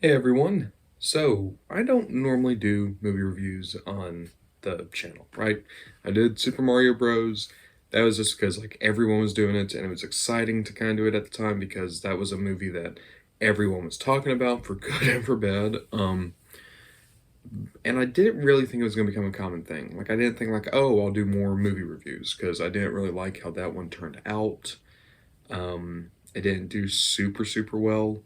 Hey everyone. So, I don't normally do movie reviews on the channel, right? I did Super Mario Bros. That was just because like everyone was doing it and it was exciting to kind of do it at the time because that was a movie that everyone was talking about for good and for bad. And I didn't really think it was going to become a common thing. Like I didn't think like, "Oh, I'll do more movie reviews" because I didn't really like how that one turned out. It didn't do super well.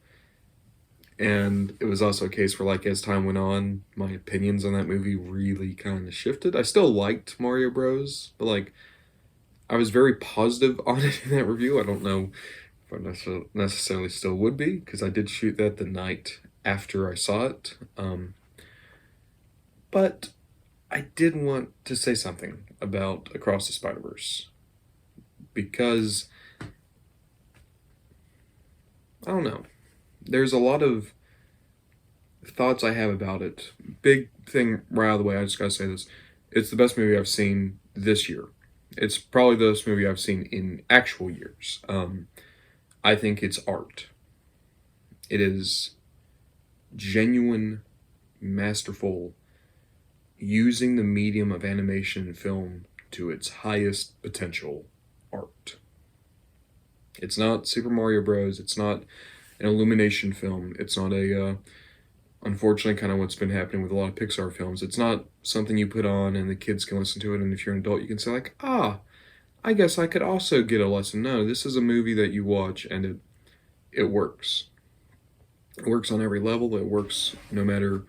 And it was also a case where, like, as time went on, my opinions on that movie really kind of shifted. I still liked Mario Bros, but like, I was very positive on it in that review. I don't know if I necessarily still would be because I did shoot that the night after I saw it. But I did want to say something about Across the Spider-Verse because I don't know. There's a lot of thoughts I have about it. Big thing right out of the way, I just gotta say this. It's the best movie I've seen this year. It's probably the best movie I've seen in actual years. I think it's art. It is genuine, masterful, using the medium of animation and film to its highest potential art. It's not Super Mario Bros. It's not an Illumination film. It's not a unfortunately kind of what's been happening with a lot of Pixar films. It's not something you put on and the kids can listen to it, and if you're an adult, you can say like, ah, I guess I could also get a lesson. No, this is a movie that you watch and it works. It works on every level. It works no matter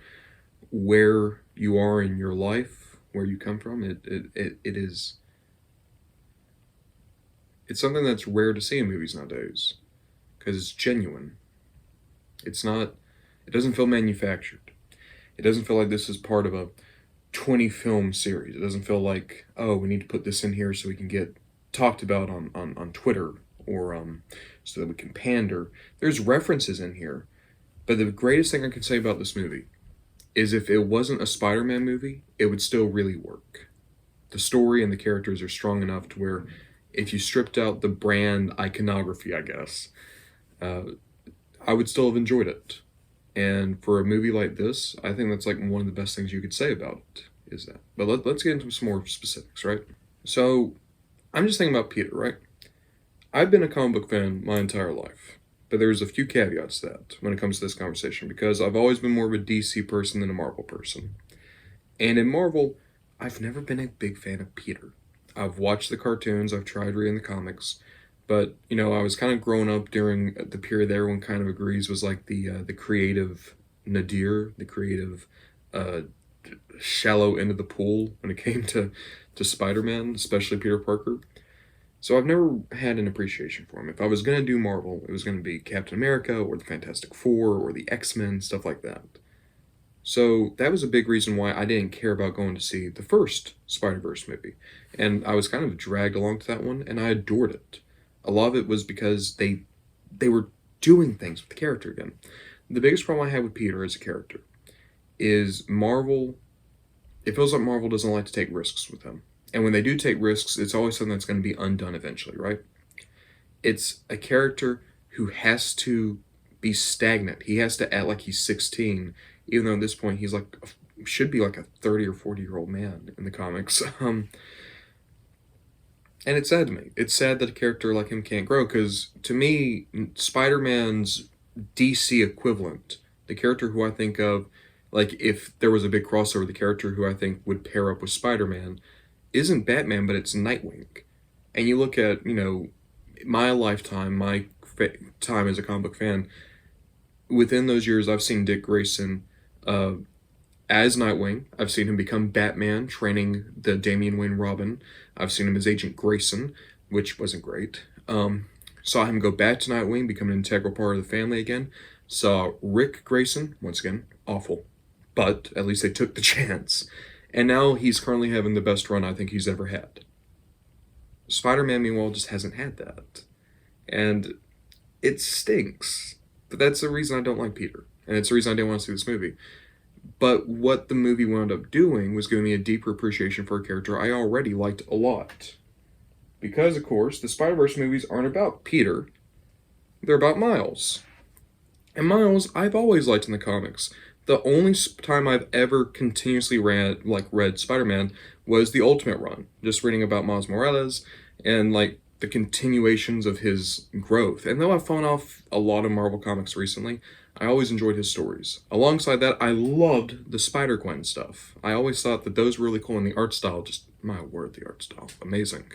where you are in your life, where you come from. It is it's something that's rare to see in movies nowadays because it's genuine. It's not. It doesn't feel manufactured. It doesn't feel like this is part of a 20 film series. It doesn't feel like, oh, we need to put this in here so we can get talked about on Twitter or so that we can pander. There's references in here. But the greatest thing I can say about this movie is if it wasn't a Spider-Man movie, it would still really work. The story and the characters are strong enough to where if you stripped out the brand iconography, I guess, uh, I would still have enjoyed it. And for a movie like this, I think that's like one of the best things you could say about it is that. But let's get into some more specifics, right? So I'm just thinking about Peter, right? I've been a comic book fan my entire life, but there's a few caveats to that when it comes to this conversation because I've always been more of a DC person than a Marvel person. And in Marvel, I've never been a big fan of Peter. I've watched the cartoons, I've tried reading the comics, but I was kind of growing up during the period that everyone kind of agrees was like the creative nadir, the creative uh, shallow end of the pool when it came to Spider-Man, especially Peter Parker. So I've never had an appreciation for him. If I was gonna do Marvel, it was gonna be Captain America or the Fantastic Four or the X-Men, stuff like that. So that was a big reason why I didn't care about going to see the first Spider-Verse movie. And I was kind of dragged along to that one, and I adored it. A lot of it was because they were doing things with the character again. The biggest problem I had with Peter as a character is Marvel. It feels like Marvel doesn't like to take risks with him. And when they do take risks, it's always something that's going to be undone eventually, right? It's a character who has to be stagnant. He has to act like he's 16, even though at this point he's like should be like a 30 or 40-year-old man in the comics. And it's sad to me. It's sad that a character like him can't grow because to me, Spider-Man's DC equivalent, the character who I think of, like if there was a big crossover, the character who I think would pair up with Spider-Man isn't Batman, but it's Nightwing. And you look at, my lifetime, time as a comic book fan, within those years, I've seen Dick Grayson uh, as Nightwing. I've seen him become Batman, training the Damian Wayne Robin. I've seen him as Agent Grayson, which wasn't great. Saw him go back to Nightwing, become an integral part of the family again. Saw Rick Grayson, once again, awful. But at least they took the chance. And now he's currently having the best run I think he's ever had. Spider-Man, meanwhile, just hasn't had that. And it stinks. But that's the reason I don't like Peter. And it's the reason I didn't want to see this movie. But what the movie wound up doing was giving me a deeper appreciation for a character I already liked a lot. Because, of course, the Spider-Verse movies aren't about Peter. They're about Miles. And Miles, I've always liked in the comics. The only time I've ever continuously read Spider-Man was the Ultimate Run, just reading about Miles Morales and like the continuations of his growth. And though I've fallen off a lot of Marvel comics recently, I always enjoyed his stories. Alongside that, I loved the Spider-Gwen stuff. I always thought that those were really cool, and the art style, just my word, the art style, amazing.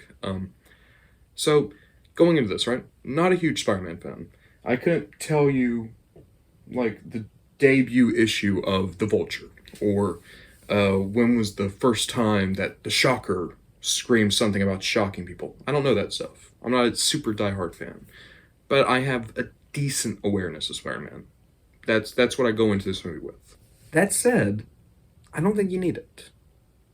So going into this, right? Not a huge Spider-Man fan. I couldn't tell you like the debut issue of The Vulture, or when was the first time that the Shocker screamed something about shocking people. I don't know that stuff. I'm not a super diehard fan, but I have a decent awareness of Spider-Man. That's what I go into this movie with. That said, I don't think you need it,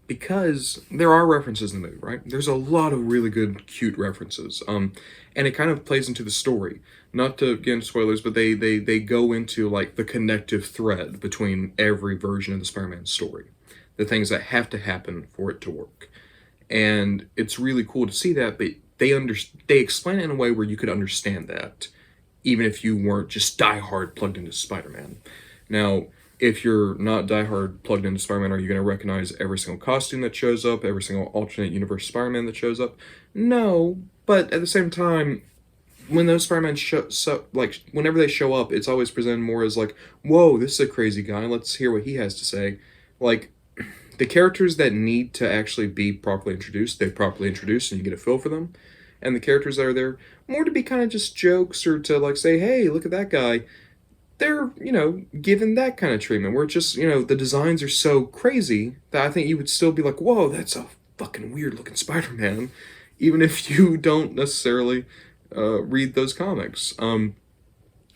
because there are references in the movie, right? There's a lot of really good, cute references. And it kind of plays into the story. Not to get into spoilers, but they go into like the connective thread between every version of the Spider-Man story, the things that have to happen for it to work, and it's really cool to see that. But they explain it in a way where you could understand that, even if you weren't just diehard plugged into Spider-Man. Now, if you're not diehard plugged into Spider-Man, are you going to recognize every single costume that shows up, every single alternate universe Spider-Man that shows up? No, but at the same time, when those Spider-Man whenever they show up, it's always presented more as like, whoa, this is a crazy guy, let's hear what he has to say. Like, the characters that need to actually be properly introduced, they're properly introduced and you get a feel for them. And the characters that are there more to be kind of just jokes or to like say, hey, look at that guy, they're, given that kind of treatment where it's just, the designs are so crazy that I think you would still be like, whoa, that's a fucking weird looking Spider-Man, even if you don't necessarily read those comics.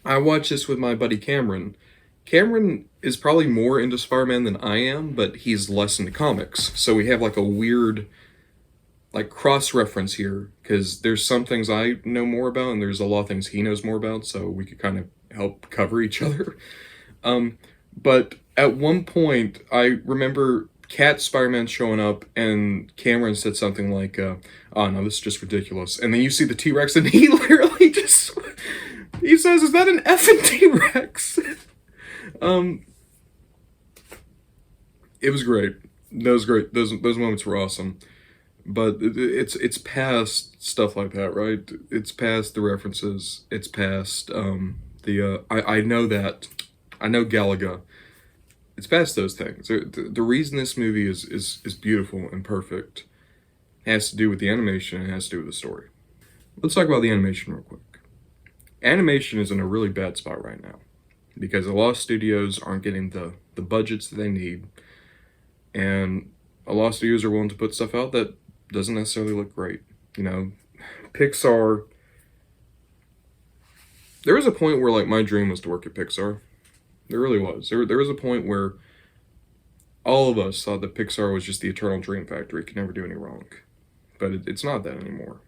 I watched this with my buddy Cameron. Cameron is probably more into Spider-Man than I am, but he's less into comics. So we have like a weird like cross-reference here, because there's some things I know more about and there's a lot of things he knows more about, so we could kind of help cover each other. But at one point, I remember Cat Spider-Man showing up, and Cameron said something like, "Oh no, this is just ridiculous." And then you see the T-Rex, and he literally just he says, "Is that an effing T-Rex?" It was great. That was great. Those moments were awesome. But it's past stuff like that, right? It's past the references. It's past I know that. I know Galaga. It's past those things. The reason this movie is beautiful and perfect has to do with the animation, and it has to do with the story. Let's talk about the animation real quick. Animation is in a really bad spot right now, because a lot of studios aren't getting the budgets that they need, and a lot of studios are willing to put stuff out that doesn't necessarily look great. Pixar, there was a point where like my dream was to work at Pixar. There really was. There was a point where all of us thought that Pixar was just the eternal dream factory, could never do any wrong. But it's not that anymore.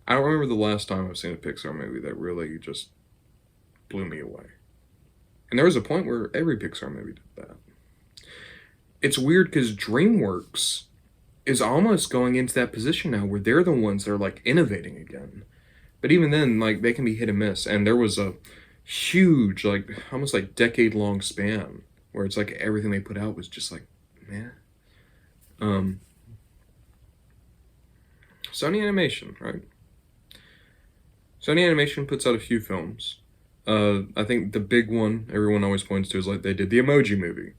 I don't remember the last time I've seen a Pixar movie that really just blew me away. And there was a point where every Pixar movie did that. It's weird because DreamWorks is almost going into that position now where they're the ones that are like innovating again. But even then, like, they can be hit and miss. And there was a huge, like, almost like decade-long span where it's like everything they put out was just like, man. Sony Animation, right? Sony Animation puts out a few films. I think the big one everyone always points to is like they did the Emoji Movie.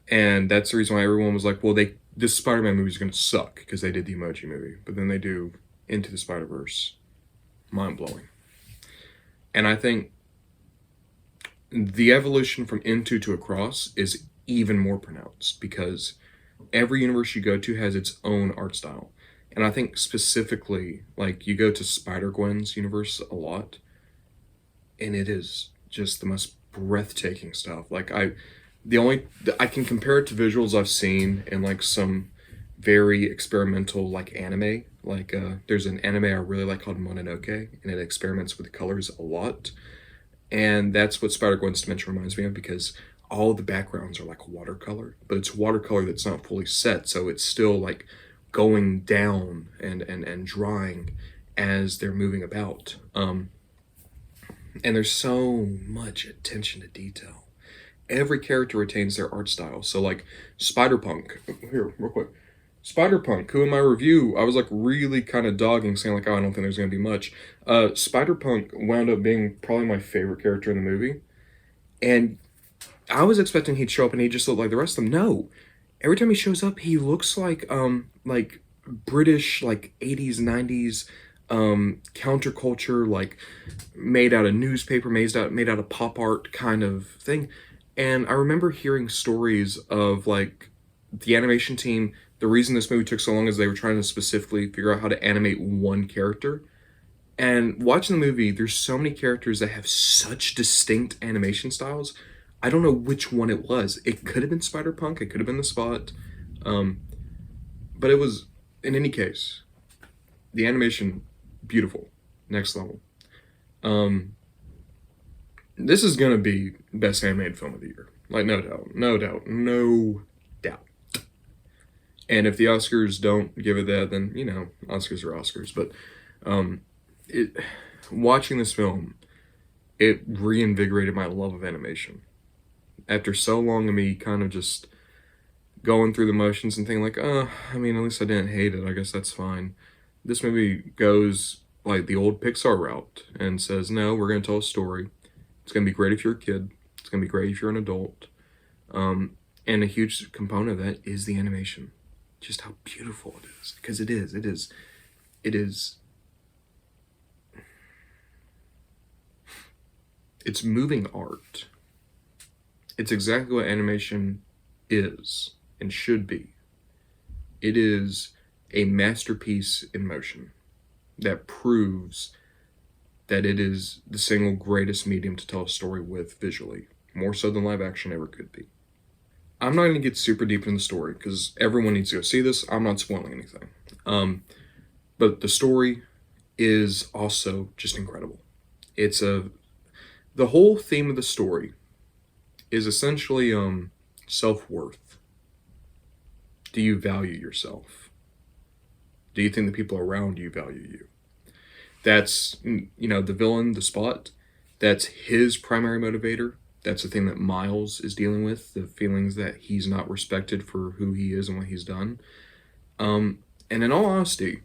And that's the reason why everyone was like, well, this Spider-Man movie is going to suck because they did the Emoji Movie. But then they do Into the Spider-Verse. Mind-blowing. And I think the evolution from Into to Across is even more pronounced, because every universe you go to has its own art style. And I think specifically, like, you go to Spider-Gwen's universe a lot, and it is just the most breathtaking stuff. Like, I can compare it to visuals I've seen in like some very experimental like anime. Like there's an anime I really like called Mononoke, and it experiments with colors a lot. And that's what Spider-Gwen's Dimension reminds me of, because all the backgrounds are like watercolor, but it's watercolor that's not fully set, so it's still like going down and drying as they're moving about. And there's so much attention to detail. Every character retains their art style. So like Spider-Punk, here, real quick. Spider-Punk, who in my review, I was like really kind of dogging, saying like, oh, I don't think there's going to be much. Spider-Punk wound up being probably my favorite character in the movie. And I was expecting he'd show up and he'd just look like the rest of them. No. Every time he shows up, he looks like British, like 80s, 90s counterculture, like made out of newspaper, made out of pop art kind of thing. And I remember hearing stories of like the animation team. The reason this movie took so long is they were trying to specifically figure out how to animate one character. And watching the movie, there's so many characters that have such distinct animation styles. I don't know which one it was. It could have been Spider Punk. It could have been the Spot. Um, but it was, in any case, the animation, beautiful. Next level. Um, this is going to be best animated film of the year. Like, no doubt. No doubt. No doubt. And if the Oscars don't give it that, then, you know, Oscars are Oscars. But it watching this film, it reinvigorated my love of animation. After so long of me kind of just going through the motions and thinking like, oh, I mean, at least I didn't hate it. I guess that's fine. This movie goes like the old Pixar route and says, no, we're going to tell a story. It's going to be great if you're a kid. It's going to be great if you're an adult. And a huge component of that is the animation. Just how beautiful it is. Because it is. It's moving art. It's exactly what animation is and should be. It is a masterpiece in motion that proves that it is the single greatest medium to tell a story with visually, more so than live action ever could be. I'm not going to get super deep in the story because everyone needs to go see this. I'm not spoiling anything. But the story is also just incredible. The whole theme of the story is essentially self-worth. Do you value yourself? Do you think the people around you value you? That's, the villain, the Spot, that's his primary motivator. That's the thing that Miles is dealing with, the feelings that he's not respected for who he is and what he's done. And in all honesty,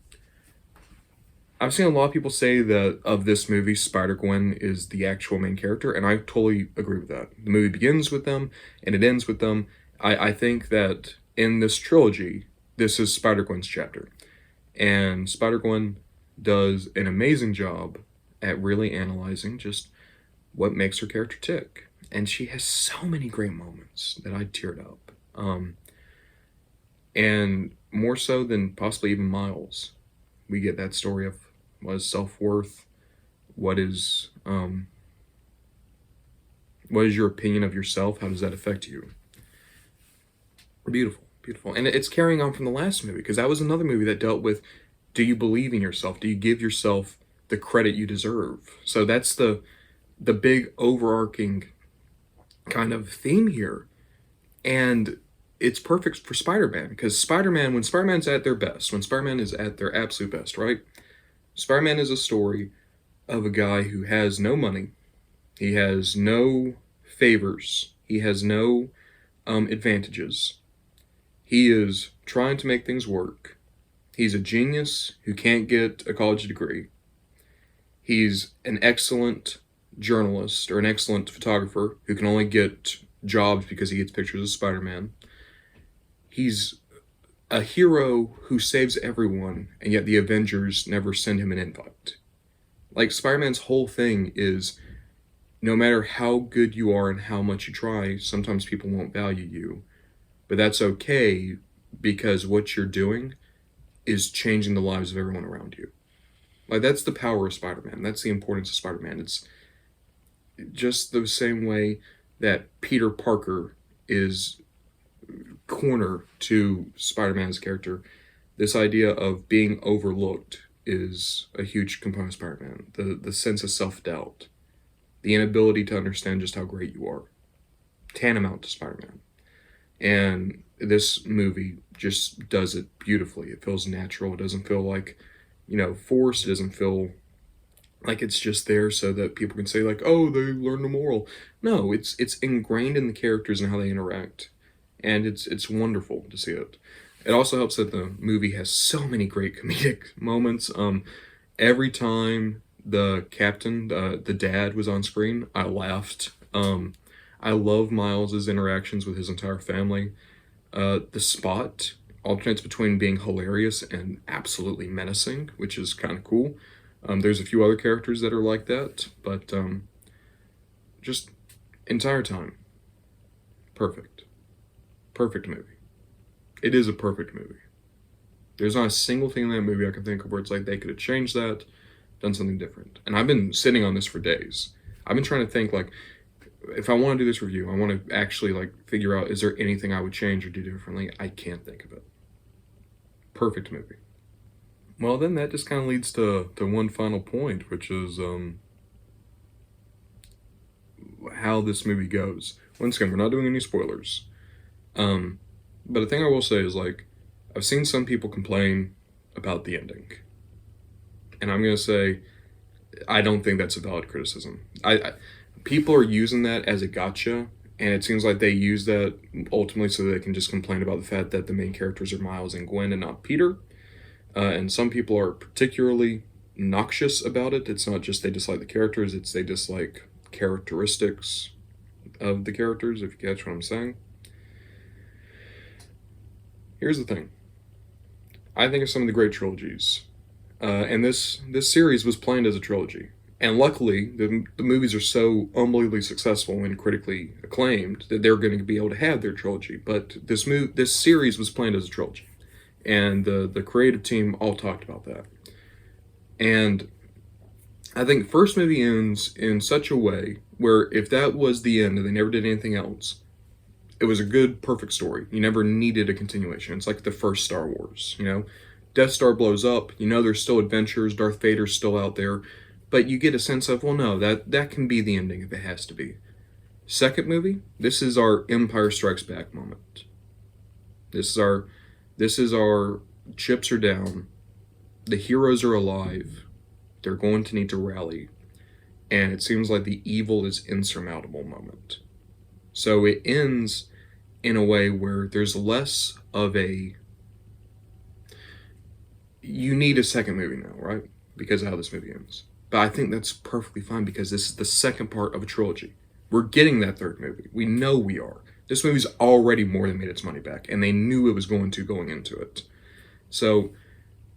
I've seen a lot of people say that of this movie, Spider-Gwen is the actual main character, and I totally agree with that. The movie begins with them, and it ends with them. I think that in this trilogy, this is Spider-Gwen's chapter. And Spider-Gwen does an amazing job at really analyzing just what makes her character tick. And she has so many great moments that I teared up. And more so than possibly even Miles, we get that story of what is self-worth, what is your opinion of yourself, how does that affect you? Beautiful, beautiful. And it's carrying on from the last movie, because that was another movie that dealt with, do you believe in yourself? Do you give yourself the credit you deserve? So that's the big overarching kind of theme here. And it's perfect for Spider-Man, because when Spider-Man's at their best, when Spider-Man is at their absolute best, right? Spider-Man is a story of a guy who has no money. He has no favors. He has no advantages. He is trying to make things work. He's a genius who can't get a college degree. He's an excellent journalist or an excellent photographer who can only get jobs because he gets pictures of Spider-Man. He's a hero who saves everyone, and yet the Avengers never send him an invite. Like, Spider-Man's whole thing is, no matter how good you are and how much you try, sometimes people won't value you. But that's okay, because what you're doing is changing the lives of everyone around you. Like, that's the power of Spider-Man. That's the importance of Spider-Man. It's just the same way that Peter Parker is corner to Spider-Man's character. This idea of being overlooked is a huge component of Spider-Man. The sense of self-doubt. The inability to understand just how great you are. Tantamount to Spider-Man. And this movie just does it beautifully. It feels natural. It doesn't feel like, forced. It doesn't feel Like it's just there so that people can say like, oh, they learned a moral. No, it's ingrained in the characters and how they interact, and it's wonderful to see it. It also helps that the movie has so many great comedic moments. Every time the captain, the dad, was on screen, I laughed. I love Miles's interactions with his entire family. The Spot alternates between being hilarious and absolutely menacing, which is kind of cool. There's a few other characters that are like that, but just entire time, perfect. Perfect movie. It is a perfect movie. There's not a single thing in that movie I can think of where it's like they could have changed that, done something different. And I've been sitting on this for days. I've been trying to think like, if I want to do this review, I want to actually like figure out, is there anything I would change or do differently? I can't think of it. Perfect movie. Well, then that just kind of leads to one final point, which is how this movie goes. Once again, we're not doing any spoilers. But the thing I will say is like, I've seen some people complain about the ending, and I'm gonna say I don't think that's a valid criticism. People are using that as a gotcha, and it seems like they use that ultimately so they can just complain about the fact that the main characters are Miles and Gwen and not Peter. And some people are particularly noxious about it. It's not just they dislike the characters; it's they dislike characteristics of the characters. If you catch what I'm saying. Here's the thing. I think of some of the great trilogies, and this series was planned as a trilogy. And luckily, the movies are so unbelievably successful and critically acclaimed that they're going to be able to have their trilogy. But this series was planned as a trilogy, and the creative team all talked about that. And I think the first movie ends in such a way where if that was the end and they never did anything else, it was a good, perfect story. You never needed a continuation. It's like the first Star Wars, you know? Death Star blows up, you know there's still adventures, Darth Vader's still out there, but you get a sense of, well, no, that can be the ending if it has to be. Second movie, this is our Empire Strikes Back moment. This is our chips are down, the heroes are alive, they're going to need to rally, and it seems like the evil is insurmountable moment. So it ends in a way where there's less of a, you need a second movie now, right? Because of how this movie ends. But I think that's perfectly fine because this is the second part of a trilogy. We're getting that third movie. We know we are. This movie's already more than made its money back, and they knew it was going to going into it. So,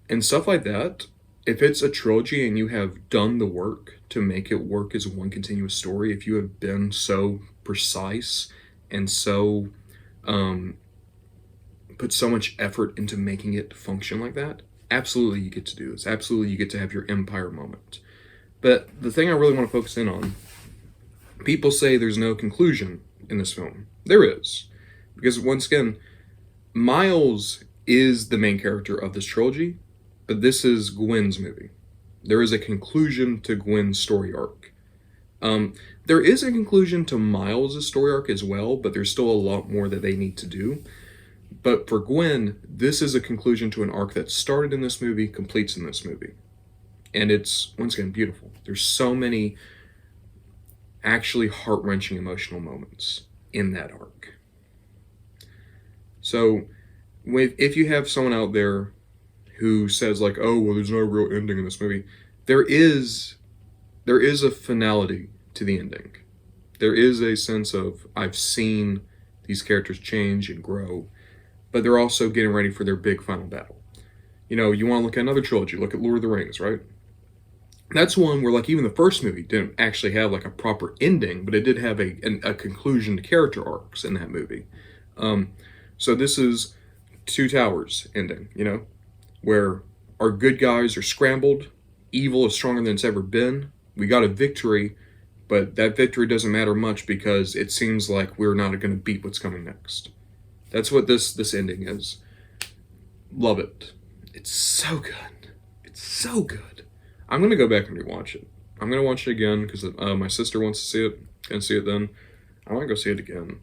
and stuff like that, if it's a trilogy and you have done the work to make it work as one continuous story, if you have been so precise and so put so much effort into making it function like that, absolutely you get to do this. Absolutely you get to have your Empire moment. But the thing I really want to focus in on, people say there's no conclusion in this film. There is. Because once again, Miles is the main character of this trilogy, but this is Gwen's movie. There is a conclusion to Gwen's story arc. There is a conclusion to Miles' story arc as well, but there's still a lot more that they need to do. But for Gwen, this is a conclusion to an arc that started in this movie, completes in this movie. And it's, once again, beautiful. There's so many actually heart-wrenching emotional moments in that arc. So, if you have someone out there who says like, oh, well, there's no real ending in this movie, there is a finality to the ending. There is a sense of, I've seen these characters change and grow, but they're also getting ready for their big final battle. You know, you want to look at another trilogy, look at Lord of the Rings, right? That's one where, like, even the first movie didn't actually have, like, a proper ending, but it did have a conclusion to character arcs in that movie. So this is Two Towers ending, you know, where our good guys are scrambled, evil is stronger than it's ever been, we got a victory, but that victory doesn't matter much because it seems like we're not going to beat what's coming next. That's what this ending is. Love it. It's so good. It's so good. I'm going to go back and rewatch it. I'm going to watch it again because my sister wants to see it. Can see it then. I want to go see it again.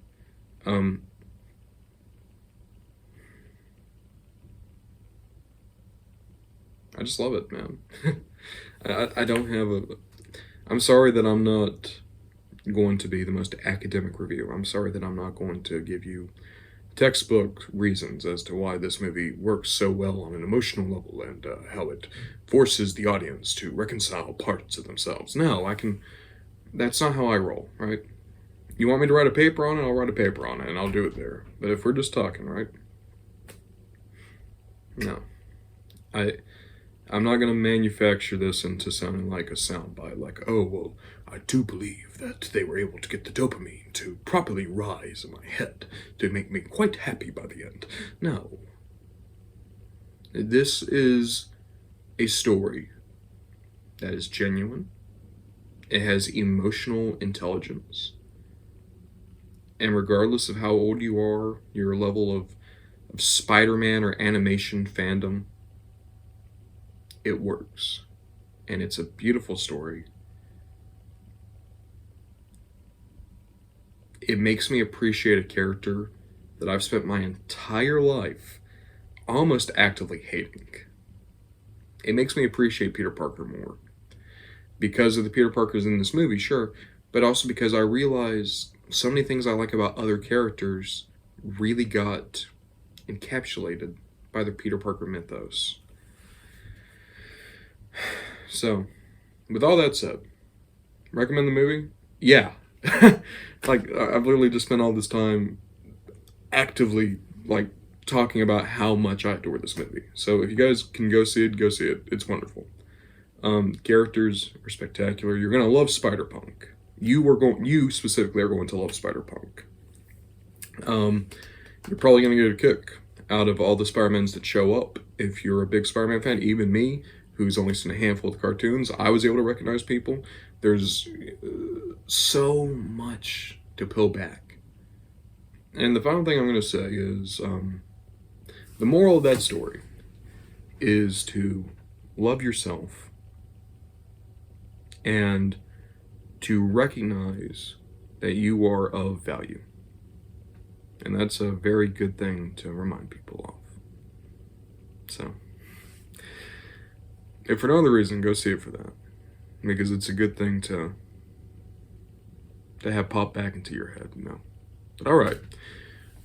I just love it, man. I don't have a. I'm sorry that I'm not going to be the most academic review. I'm sorry that I'm not going to give you textbook reasons as to why this movie works so well on an emotional level and how it forces the audience to reconcile parts of themselves. No, I can. That's not how I roll, right? You want me to write a paper on it? I'll write a paper on it and I'll do it there. But if we're just talking, right? No. I'm not going to manufacture this into sounding like a soundbite, like, oh, well, I do believe that they were able to get the dopamine to properly rise in my head to make me quite happy by the end. No. This is a story that is genuine. It has emotional intelligence. And regardless of how old you are, your level of Spider-Man or animation fandom, it works. And it's a beautiful story. It makes me appreciate a character that I've spent my entire life almost actively hating. It makes me appreciate Peter Parker more. Because of the Peter Parkers in this movie, sure, but also because I realize so many things I like about other characters really got encapsulated by the Peter Parker mythos. So, with all that said, recommend the movie? Yeah. Like, I've literally just spent all this time actively, like, talking about how much I adore this movie. So if you guys can go see it, go see it. It's wonderful. Characters are spectacular. You're gonna love Spider-Punk. You specifically are going to love Spider-Punk. You're probably gonna get a kick out of all the Spider-Mans that show up. If you're a big Spider-Man fan, even me, who's only seen a handful of cartoons, I was able to recognize people. There's so much to peel back. And the final thing I'm gonna say is, the moral of that story is to love yourself and to recognize that you are of value. And that's a very good thing to remind people of. So, if for no other reason, go see it for that. Because it's a good thing to have pop back into your head, you know. But alright,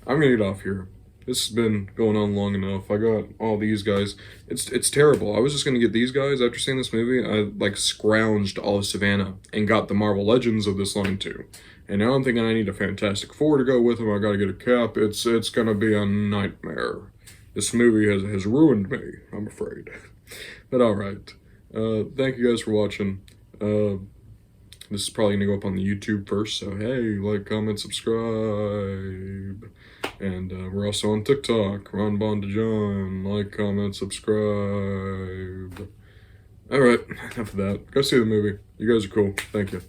I'm gonna get off here. This has been going on long enough. I got all these guys. It's terrible. I was just gonna get these guys after seeing this movie. I like scrounged all of Savannah and got the Marvel Legends of this line too. And now I'm thinking I need a Fantastic Four to go with them. I gotta get a Cap. It's gonna be a nightmare. This movie has ruined me, I'm afraid. But alright. Thank you guys for watching. This is probably gonna go up on the YouTube first, so hey, like, comment, subscribe. And we're also on TikTok, Ron Bondajon. Like, comment, subscribe. Alright, enough of that. Go see the movie. You guys are cool. Thank you.